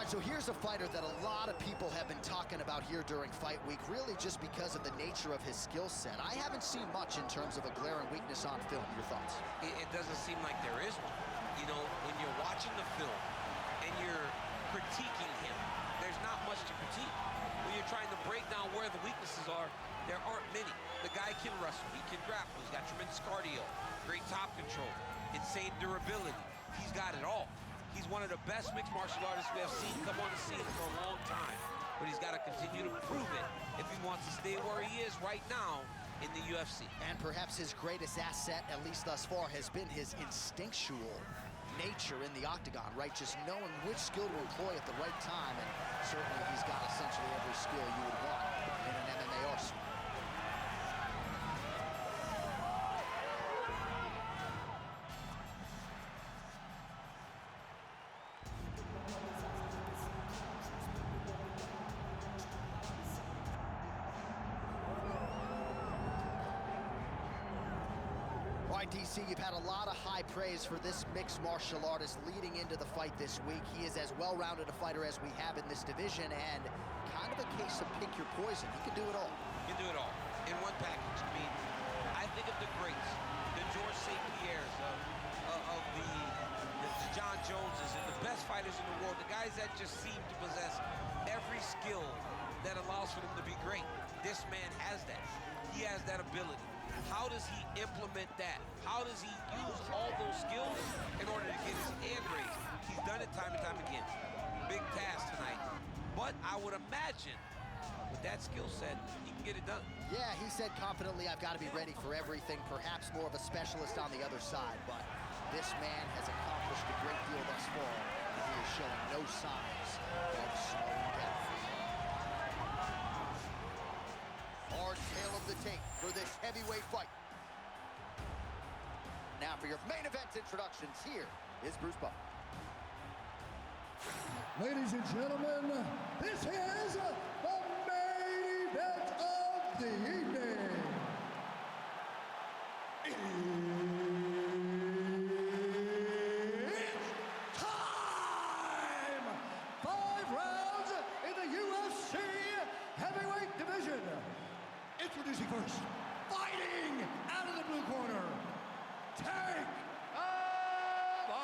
right, so here's a fighter that a lot of people have been talking about here during fight week, really just because of the nature of his skill set. I haven't seen much in terms of a glaring weakness on film. Your thoughts? It doesn't seem like there is one. You know, when you're watching the film and you're critiquing him, there's not much to critique. When you're trying to break down where the weaknesses are, there aren't many. The guy can wrestle, he can grapple, he's got tremendous cardio, great top control, insane durability. He's got it all. He's one of the best mixed martial artists we have seen come on the scene for a long time. But he's got to continue to prove it if he wants to stay where he is right now in the UFC. And perhaps his greatest asset, at least thus far, has been his instinctual nature in the octagon, right? Just knowing which skill to employ at the right time, and certainly he's got essentially every skill you would want in an MMA arsenal. DC, you've had a lot of high praise for this mixed martial artist leading into the fight this week. He is as well-rounded a fighter as we have in this division, and kind of a case of pick your poison. He can do it all. He can do it all in one package. I mean, I think of the greats, the George St. Pierres, of the John Joneses, and the best fighters in the world, the guys that just seem to possess every skill that allows for them to be great. This man has that. He has that ability. How does he implement that? How does he use all those skills in order to get his hand raised? He's done it time and time again. Big task tonight. But I would imagine with that skill set, he can get it done. Yeah, he said confidently, I've got to be ready for everything, perhaps more of a specialist on the other side, but this man has accomplished a great deal thus far, and he is showing no signs of slowing down. Hard tail of the tape for this heavyweight fight. Now for your main event introductions, here is Bruce Buffer. Ladies and gentlemen, this is the main event of the evening. It's time! 5 rounds in the UFC heavyweight division. Introducing first, fighting out of the blue corner, Tank Abbott.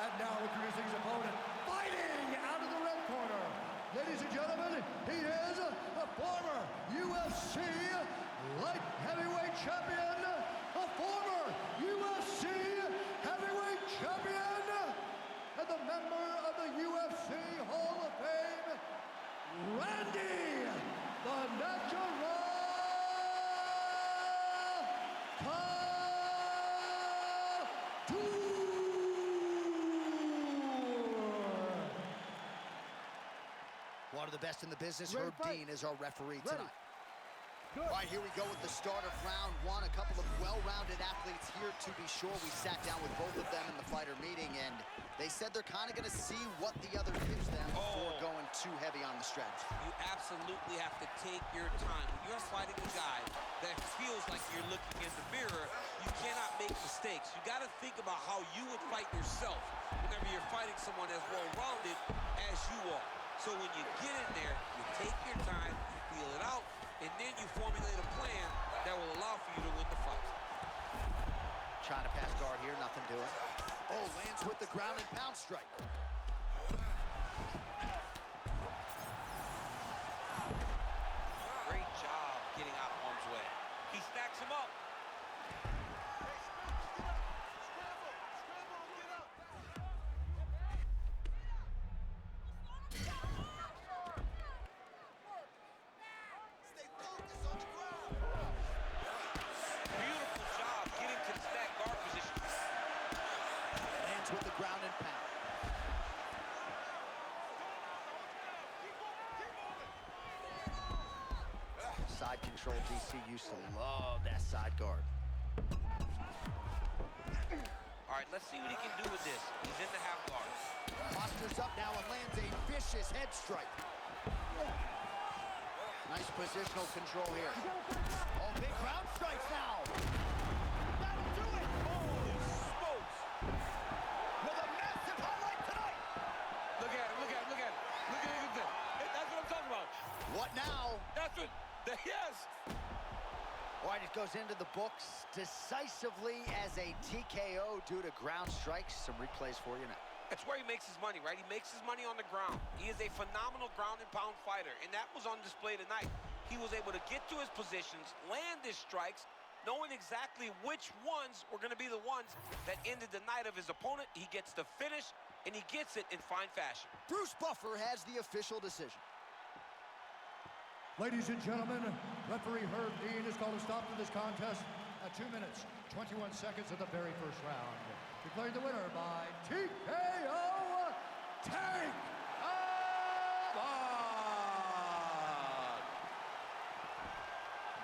And now introducing his opponent, fighting out of the red corner. Ladies and gentlemen, he is the former UFC light heavyweight champion, the former UFC heavyweight champion, and the member of the UFC Hall of Fame, Randy, the Natural Couture. One of the best in the business, Herb Dean, is our referee tonight. All right, here we go with the start of round 1. A couple of well-rounded athletes here, to be sure. We sat down with both of them in the fighter meeting, and they said they're kind of going to see what the other gives them before going too heavy on the strategy. You absolutely have to take your time. When you're fighting a guy that feels like you're looking in the mirror, you cannot make mistakes. You got to think about how you would fight yourself whenever you're fighting someone as well-rounded as you are. So when you get in there, you take your time, you feel it out, and then you formulate a plan that will allow for you to win the fight. Trying to pass guard here, nothing doing. Oh, lands with the ground and pound strike. Great job getting out of harm's way. He stacks him up. With the ground and pound. Side control, DC used to love that side guard. All right, let's see what he can do with this. He's in the half guard. Postures up now and lands a vicious head strike. Nice positional control here. Oh, big ground strikes now. That'll do it. Holy smokes. With a massive highlight Bastard! Yes! All right, it goes into the books decisively as a TKO due to ground strikes. Some replays for you now. That's where he makes his money, right? He makes his money on the ground. He is a phenomenal ground and pound fighter, and that was on display tonight. He was able to get to his positions, land his strikes, knowing exactly which ones were going to be the ones that ended the night of his opponent. He gets the finish, and he gets it in fine fashion. Bruce Buffer has the official decision. Ladies and gentlemen, referee Herb Dean has called a stop to this contest at 2 minutes, 21 seconds of the very first round. Declared the winner by TKO, Tank Abbott.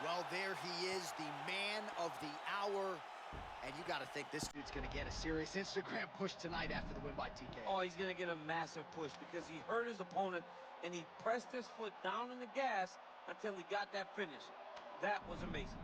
Well, there he is, the man of the hour. And you got to think this dude's going to get a serious Instagram push tonight after the win by TKO. Oh, he's going to get a massive push because he hurt his opponent and he pressed his foot down in the gas until he got that finish. That was amazing.